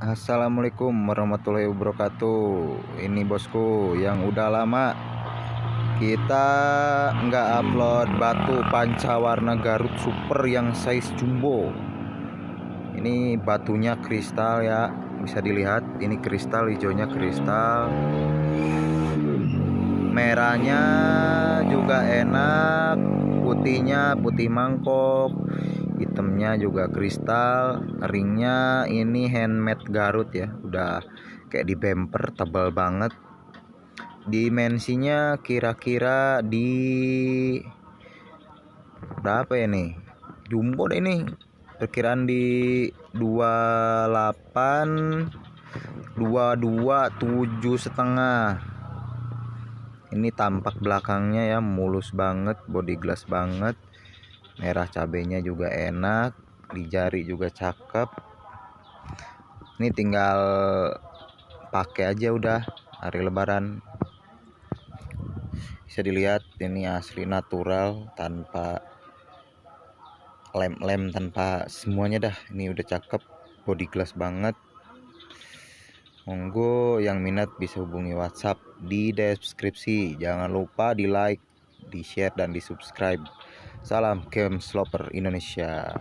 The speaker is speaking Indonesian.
Assalamualaikum warahmatullahi wabarakatuh. Ini bosku yang udah lama kita nggak upload batu pancawarna Garut super yang size jumbo. Ini batunya kristal ya, bisa dilihat. Ini kristal, hijaunya kristal, merahnya juga enak, putihnya putih mangkok, hitamnya juga kristal. Ringnya ini handmade Garut ya, udah kayak di bumper, tebal banget. Dimensinya kira-kira di berapa ya nih, jumbo deh ini, perkiraan di 28, 22, 7,5. Ini tampak belakangnya ya, mulus banget, body glass banget, merah cabenya juga enak, di jari juga cakep. Ini tinggal pakai aja udah hari lebaran. Bisa dilihat ini asli natural, tanpa lem-lem, tanpa semuanya dah. Ini udah cakep, body glass banget. Monggo yang minat bisa hubungi WhatsApp di deskripsi. Jangan lupa di like, di share, dan di subscribe. Salam Camp Sloper Indonesia.